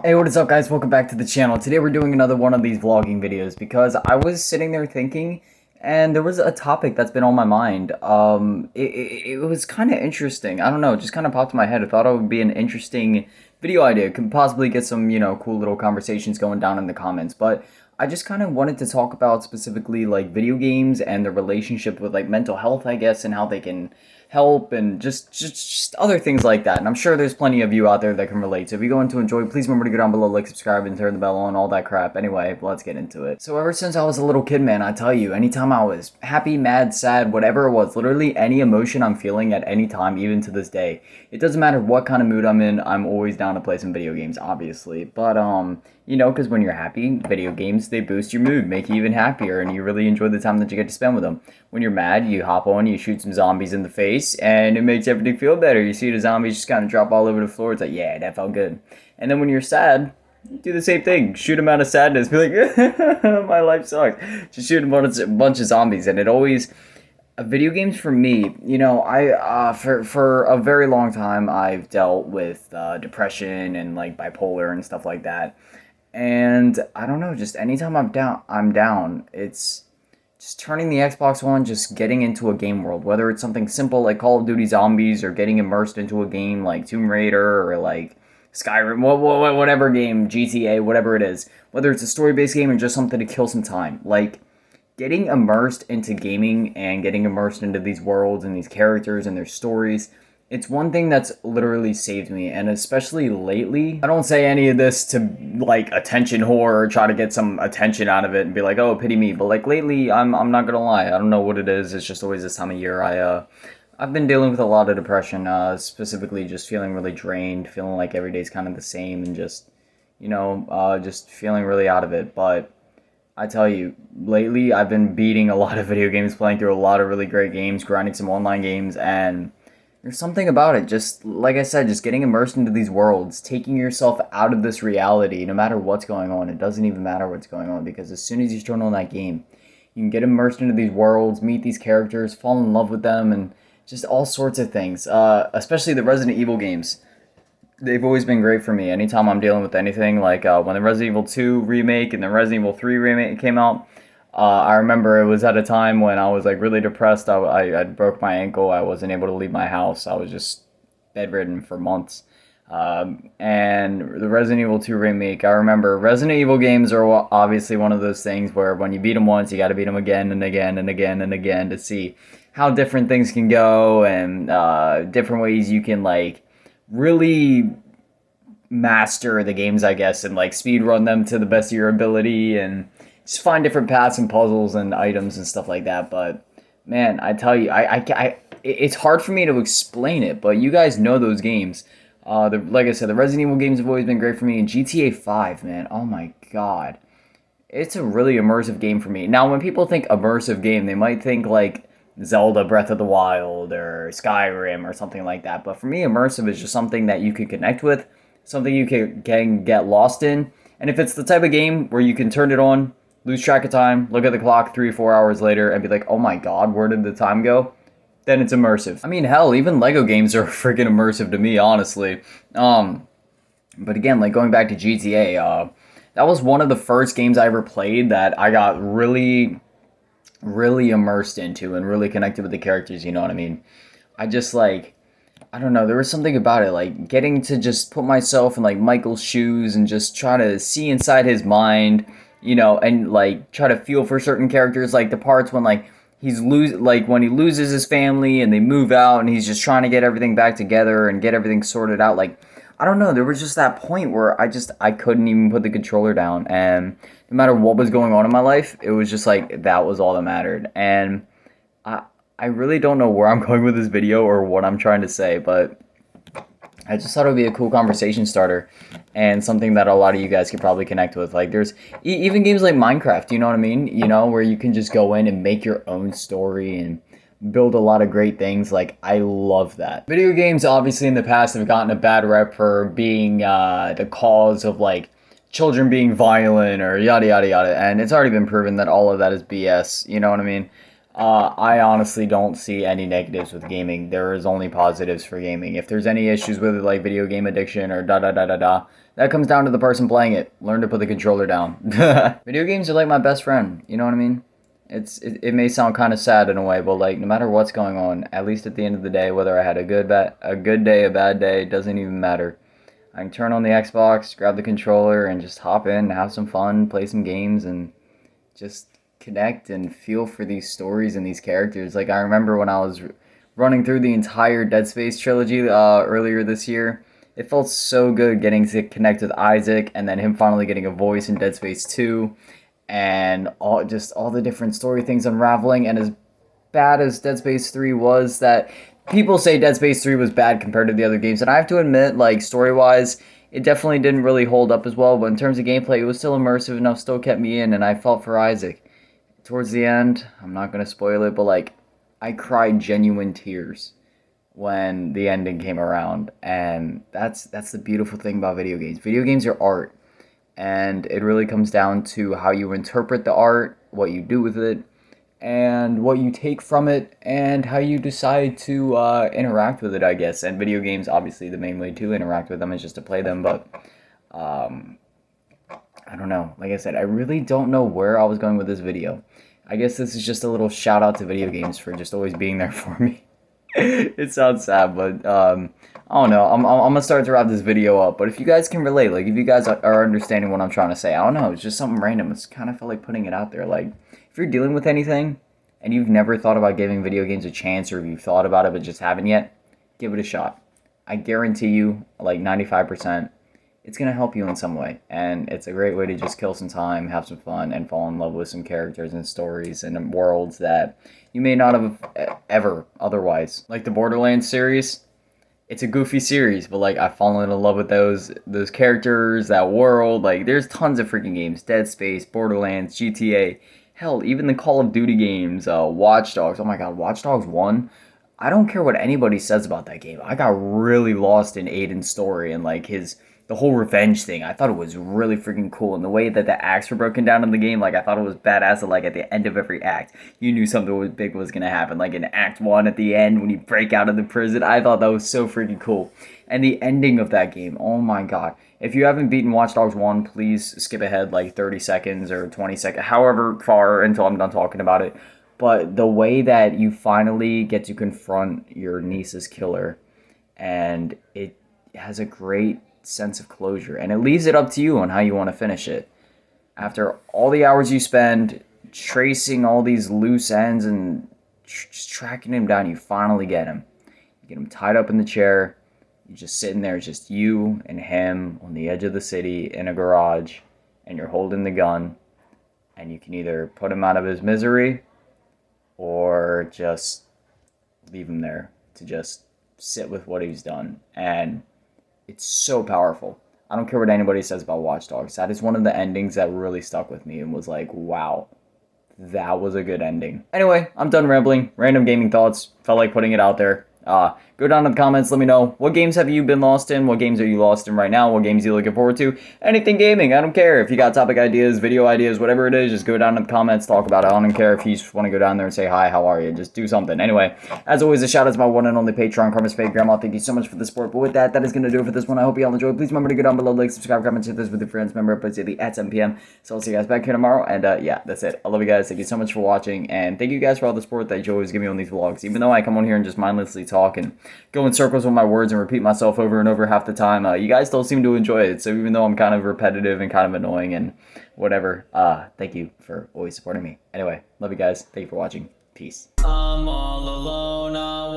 Hey, what is up guys? Welcome back to the channel. Today we're doing another one of these vlogging videos because I was sitting there thinking and there was a topic that's been on my mind. It was kind of interesting. I don't know, it just kind of popped in my head. I thought it would be an interesting video idea. Could possibly get some, cool little conversations going down in the comments. But I just kind of wanted to talk about specifically like video games and the relationship with like mental health, I guess, and how they can help and just other things like that. And I'm sure there's plenty of you out there that can relate. So if you're going to enjoy, please remember to go down below, like, subscribe, and turn the bell on, all that crap. Anyway, let's get into it. So ever since I was a little kid, man, I tell you, anytime I was happy, mad, sad, whatever it was, literally any emotion I'm feeling at any time, even to this day, it doesn't matter what kind of mood I'm in, I'm always down to play some video games, obviously. But because when you're happy, video games, they boost your mood, make you even happier, and you really enjoy the time that you get to spend with them. When you're mad, you hop on, you shoot some zombies in the face, and it makes everything feel better. You see the zombies just kind of drop all over the floor, it's like, yeah, that felt good. And then when you're sad, do the same thing. Shoot them out of sadness, be like, my life sucks. Just shoot a bunch of zombies, and it always... Video games for me, for a very long time I've dealt with depression and like bipolar and stuff like that. And I don't know, just anytime I'm down. It's just turning the Xbox on, just getting into a game world. Whether it's something simple like Call of Duty Zombies or getting immersed into a game like Tomb Raider or like Skyrim, whatever game, GTA, whatever it is. Whether it's a story-based game or just something to kill some time. Like, getting immersed into gaming and getting immersed into these worlds and these characters and their stories, it's one thing that's literally saved me. And especially lately, I don't say any of this to like attention whore or try to get some attention out of it and be like, oh, pity me. But like lately, I'm not gonna lie, I don't know what it is. It's just always this time of year. I've been dealing with a lot of depression, specifically just feeling really drained, feeling like every day's kind of the same, and just feeling really out of it. But I tell you, lately I've been beating a lot of video games, playing through a lot of really great games, grinding some online games, and there's something about it. Just like I said, just getting immersed into these worlds, taking yourself out of this reality, no matter what's going on. It doesn't even matter what's going on because as soon as you turn on that game, you can get immersed into these worlds, meet these characters, fall in love with them, and just all sorts of things. Especially the Resident Evil games, they've always been great for me. Anytime I'm dealing with anything, like when the Resident Evil 2 remake and the Resident Evil 3 remake came out, I remember it was at a time when I was like really depressed. I broke my ankle. I wasn't able to leave my house. I was just bedridden for months. And the Resident Evil 2 remake, I remember Resident Evil games are obviously one of those things where when you beat them once, you got to beat them again and again and again and again to see how different things can go and different ways you can like really master the games, I guess, and like speed run them to the best of your ability and just find different paths and puzzles and items and stuff like that. But man, I tell you, it's hard for me to explain it, but you guys know those games. Like I said, the Resident Evil games have always been great for me. And GTA 5, man, oh my god, it's a really immersive game for me. Now, when people think immersive game, they might think like Zelda Breath of the Wild or Skyrim or something like that. But for me, immersive is just something that you can connect with, something you can get lost in. And if it's the type of game where you can turn it on, lose track of time, look at the clock 3 or 4 hours later, and be like, oh my god, where did the time go? Then it's immersive. I mean, hell, even Lego games are freaking immersive to me, honestly. But again, like going back to GTA, that was one of the first games I ever played that I got really immersed into and really connected with the characters, you know what I mean? I just like, I don't know, there was something about it, like getting to just put myself in like Michael's shoes and just try to see inside his mind, and like try to feel for certain characters, like the parts when like when he loses his family and they move out and he's just trying to get everything back together and get everything sorted out. Like, I don't know, there was just that point where I couldn't even put the controller down, and no matter what was going on in my life, it was just like that was all that mattered. And I really don't know where I'm going with this video or what I'm trying to say, but I just thought it would be a cool conversation starter and something that a lot of you guys could probably connect with. Like there's even games like Minecraft, you know what I mean? Where you can just go in and make your own story and build a lot of great things. Like, I love that. Video games obviously in the past have gotten a bad rep for being the cause of like children being violent or yada yada yada, and it's already been proven that all of that is BS, you know what I mean? I honestly don't see any negatives with gaming. There is only positives for gaming. If there's any issues with it, like video game addiction or da da da da da, that comes down to the person playing it. Learn to put the controller down. Video games are like my best friend. You know what I mean? It may sound kind of sad in a way, but like no matter what's going on, at least at the end of the day, whether I had a good day, a bad day, it doesn't even matter. I can turn on the Xbox, grab the controller, and just hop in, have some fun, play some games, and just connect and feel for these stories and these characters. Like I remember when I was running through the entire Dead Space trilogy earlier this year, it felt so good getting to connect with Isaac and then him finally getting a voice in Dead Space 2 and all the different story things unraveling. And as bad as Dead Space 3 was, that people say Dead Space 3 was bad compared to the other games, and I have to admit, like story-wise, it definitely didn't really hold up as well, but in terms of gameplay, it was still immersive enough, still kept me in, and I felt for Isaac. Towards the end, I'm not gonna spoil it, but like, I cried genuine tears when the ending came around, and that's the beautiful thing about video games. Video games are art, and it really comes down to how you interpret the art, what you do with it, and what you take from it, and how you decide to interact with it, I guess. And video games, obviously, the main way to interact with them is just to play them, but I don't know. Like I said, I really don't know where I was going with this video. I guess this is just a little shout out to video games for just always being there for me. It sounds sad, but I don't know. I'm gonna start to wrap this video up. But if you guys can relate, like if you guys are understanding what I'm trying to say, I don't know. It's just something random. It's kind of felt like putting it out there. Like if you're dealing with anything and you've never thought about giving video games a chance, or if you've thought about it but just haven't yet, give it a shot. I guarantee you, like 95%, it's going to help you in some way. And it's a great way to just kill some time, have some fun, and fall in love with some characters and stories and worlds that you may not have ever otherwise. Like the Borderlands series, it's a goofy series, but like I've fallen in love with those characters, that world. Like there's tons of freaking games: Dead Space, Borderlands, GTA, hell, even the Call of Duty games, Watch Dogs. Oh my God, Watch Dogs 1. I don't care what anybody says about that game. I got really lost in Aiden's story and like the whole revenge thing. I thought it was really freaking cool, and the way that the acts were broken down in the game, like I thought it was badass. That, like at the end of every act, you knew something big was gonna happen. Like in Act 1 at the end when you break out of the prison, I thought that was so freaking cool. And the ending of that game, oh my God! If you haven't beaten Watch Dogs 1, please skip ahead like 30 seconds or 20 seconds, however far until I'm done talking about it. But the way that you finally get to confront your niece's killer, and it has a great sense of closure, and it leaves it up to you on how you want to finish it. After all the hours you spend tracing all these loose ends and just tracking him down, you finally get him. You get him tied up in the chair. You're just sitting there, just you and him on the edge of the city in a garage, and you're holding the gun, and you can either put him out of his misery or just leave him there to just sit with what he's done. And it's so powerful. I don't care what anybody says about Watch Dogs. That is one of the endings that really stuck with me and was like, wow, that was a good ending. Anyway, I'm done rambling. Random gaming thoughts. Felt like putting it out there. Go down in the comments, let me know, what games have you been lost in? What games are you lost in right now? What games are you looking forward to? Anything gaming, I don't care. If you got topic ideas, video ideas, whatever it is, just go down in the comments, talk about it. I don't care if you just want to go down there and say hi, how are you? Just do something. Anyway, as always, a shout out to my one and only Patreon, Karma's Fake Grandma. Thank you so much for the support. But with that, that is going to do it for this one. I hope you all enjoyed. Please remember to go down below, like, subscribe, comment, share this with your friends. Remember, uploads daily at 7 p.m. So I'll see you guys back here tomorrow. And yeah, that's it. I love you guys. Thank you so much for watching. And thank you guys for all the support that you always give me on these vlogs. Even though I come on here and just mindlessly talk and go in circles with my words and repeat myself over and over half the time, you guys still seem to enjoy it. So even though I'm kind of repetitive and kind of annoying and whatever, thank you for always supporting me. Anyway, love you guys. Thank you for watching. Peace. I'm all alone, I